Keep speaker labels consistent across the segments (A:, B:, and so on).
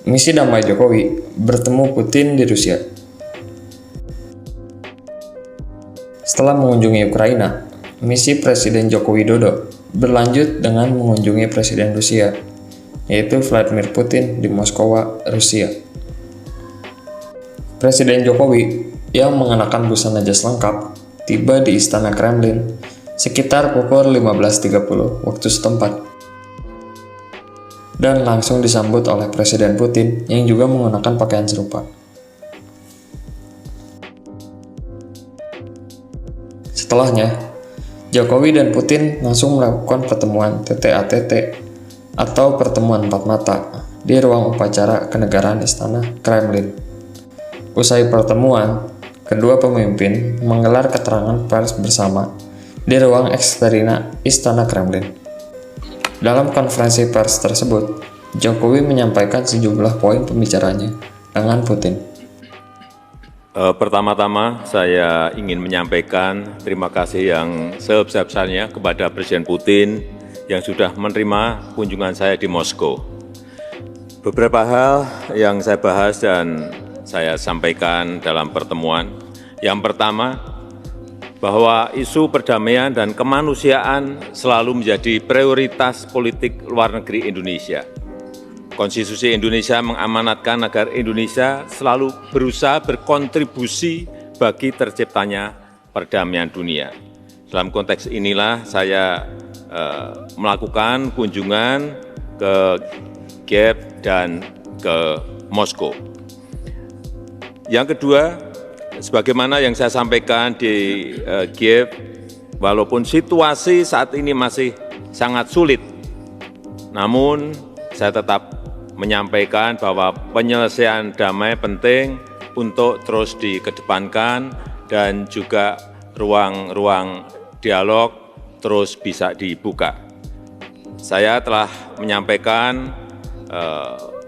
A: Misi damai Jokowi bertemu Putin di Rusia. Setelah mengunjungi Ukraina, misi Presiden Joko Widodo berlanjut dengan mengunjungi Presiden Rusia, yaitu Vladimir Putin di Moskowa, Rusia. Presiden Jokowi yang mengenakan busana jas lengkap tiba di Istana Kremlin sekitar pukul 15.30 waktu setempat dan langsung disambut oleh Presiden Putin yang juga menggunakan pakaian serupa. Setelahnya, Jokowi dan Putin langsung melakukan pertemuan TT-ATT atau pertemuan empat mata di ruang upacara kenegaraan Istana Kremlin. Usai pertemuan, kedua pemimpin menggelar keterangan pers bersama di ruang eksterina Istana Kremlin. Dalam konferensi pers tersebut, Jokowi menyampaikan sejumlah poin pembicaranya dengan Putin.
B: Pertama-tama saya ingin menyampaikan terima kasih yang sebesar-besarnya kepada Presiden Putin yang sudah menerima kunjungan saya di Moskow. Beberapa hal yang saya bahas dan saya sampaikan dalam pertemuan. Yang pertama, bahwa isu perdamaian dan kemanusiaan selalu menjadi prioritas politik luar negeri Indonesia. Konstitusi Indonesia mengamanatkan agar Indonesia selalu berusaha berkontribusi bagi terciptanya perdamaian dunia. Dalam konteks inilah saya melakukan kunjungan ke Kiev dan ke Moskow. Yang kedua, sebagaimana yang saya sampaikan di Kiev, walaupun situasi saat ini masih sangat sulit, namun saya tetap menyampaikan bahwa penyelesaian damai penting untuk terus dikedepankan dan juga ruang-ruang dialog terus bisa dibuka. Saya telah menyampaikan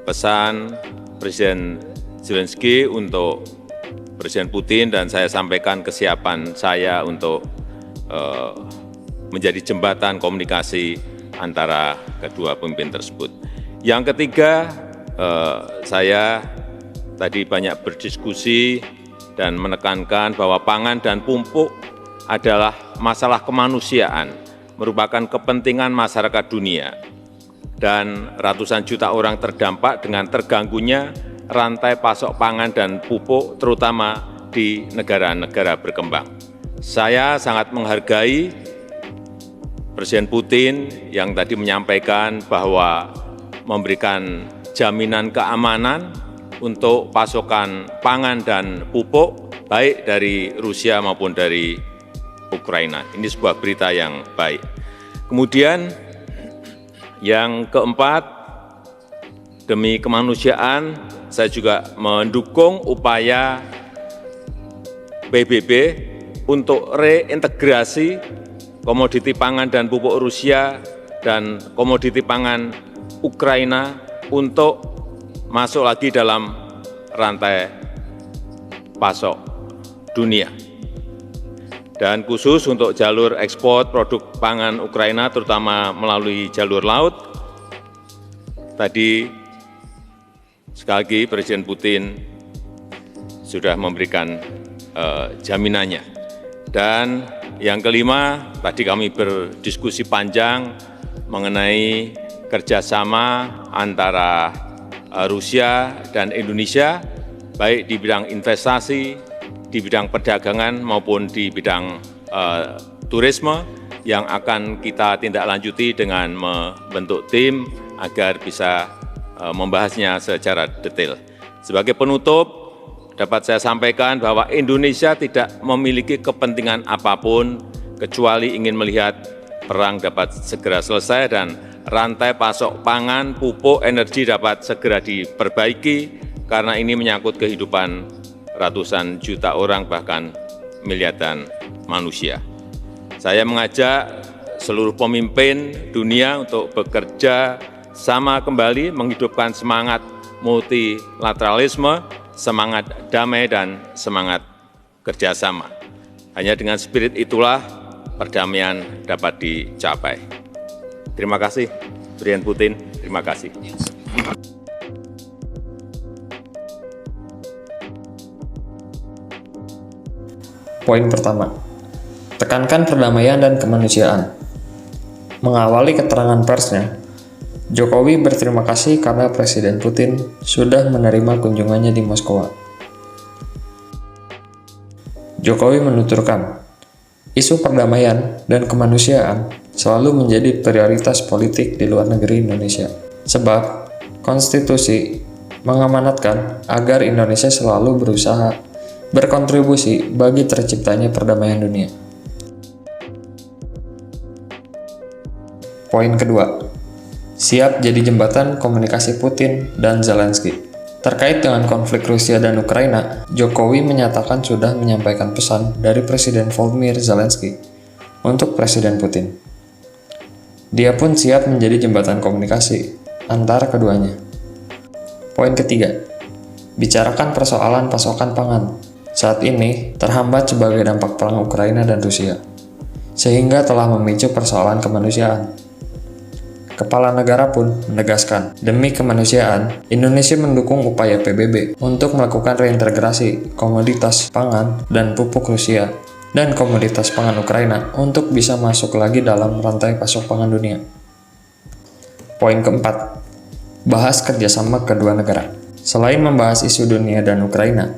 B: pesan Presiden Zelensky untuk Presiden Putin dan saya sampaikan kesiapan saya untuk menjadi jembatan komunikasi antara kedua pemimpin tersebut. Yang ketiga, saya tadi banyak berdiskusi dan menekankan bahwa pangan dan pupuk adalah masalah kemanusiaan, merupakan kepentingan masyarakat dunia, dan ratusan juta orang terdampak dengan terganggunya rantai pasok pangan dan pupuk, terutama di negara-negara berkembang. Saya sangat menghargai Presiden Putin yang tadi menyampaikan bahwa memberikan jaminan keamanan untuk pasokan pangan dan pupuk, baik dari Rusia maupun dari Ukraina. Ini sebuah berita yang baik. Kemudian yang keempat, demi kemanusiaan, saya juga mendukung upaya PBB untuk reintegrasi komoditi pangan dan pupuk Rusia dan komoditi pangan Ukraina untuk masuk lagi dalam rantai pasok dunia. Dan khusus untuk jalur ekspor produk pangan Ukraina, terutama melalui jalur laut, tadi sekali lagi Presiden Putin sudah memberikan jaminannya. Dan yang kelima, tadi kami berdiskusi panjang mengenai kerjasama antara Rusia dan Indonesia, baik di bidang investasi, di bidang perdagangan maupun di bidang turisme, yang akan kita tindak lanjuti dengan membentuk tim agar bisa membahasnya secara detail. Sebagai penutup, dapat saya sampaikan bahwa Indonesia tidak memiliki kepentingan apapun kecuali ingin melihat perang dapat segera selesai dan rantai pasok pangan, pupuk, energi dapat segera diperbaiki, karena ini menyangkut kehidupan ratusan juta orang, bahkan miliaran manusia. Saya mengajak seluruh pemimpin dunia untuk bekerja sama kembali, menghidupkan semangat multilateralisme, semangat damai, dan semangat kerjasama. Hanya dengan spirit itulah perdamaian dapat dicapai. Terima kasih, Presiden Putin. Terima kasih.
A: Poin pertama, tekankan perdamaian dan kemanusiaan. Mengawali keterangan persnya, Jokowi berterima kasih karena Presiden Putin sudah menerima kunjungannya di Moskowa. Jokowi menuturkan, isu perdamaian dan kemanusiaan selalu menjadi prioritas politik di luar negeri Indonesia. Sebab, konstitusi mengamanatkan agar Indonesia selalu berusaha berkontribusi bagi terciptanya perdamaian dunia. Poin kedua, siap jadi jembatan komunikasi Putin dan Zelensky. Terkait dengan konflik Rusia dan Ukraina, Jokowi menyatakan sudah menyampaikan pesan dari Presiden Volodymyr Zelensky untuk Presiden Putin. Dia pun siap menjadi jembatan komunikasi antara keduanya. Poin ketiga, bicarakan persoalan pasokan pangan. Saat ini terhambat sebagai dampak perang Ukraina dan Rusia, sehingga telah memicu persoalan kemanusiaan. Kepala negara pun menegaskan, demi kemanusiaan, Indonesia mendukung upaya PBB untuk melakukan reintegrasi komoditas pangan dan pupuk Rusia dan komoditas pangan Ukraina untuk bisa masuk lagi dalam rantai pasok pangan dunia. Poin keempat, bahas kerjasama kedua negara. Selain membahas isu dunia dan Ukraina,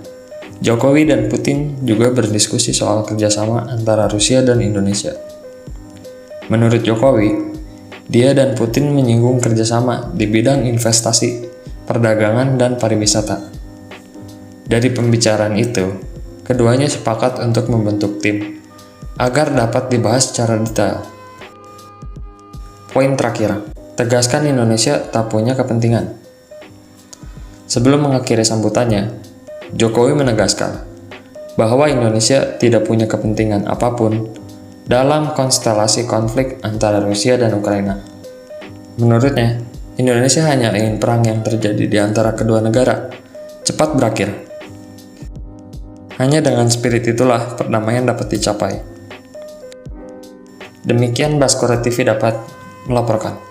A: Jokowi dan Putin juga berdiskusi soal kerjasama antara Rusia dan Indonesia. Menurut Jokowi, dia dan Putin menyinggung kerjasama di bidang investasi, perdagangan, dan pariwisata. Dari pembicaraan itu, keduanya sepakat untuk membentuk tim agar dapat dibahas secara detail. Poin terakhir, tegaskan Indonesia tak punya kepentingan. Sebelum mengakhiri sambutannya, Jokowi menegaskan bahwa Indonesia tidak punya kepentingan apapun dalam konstelasi konflik antara Rusia dan Ukraina. Menurutnya, Indonesia hanya ingin perang yang terjadi di antara kedua negara cepat berakhir. Hanya dengan spirit itulah perdamaian dapat dicapai. Demikian Baskara TV dapat melaporkan.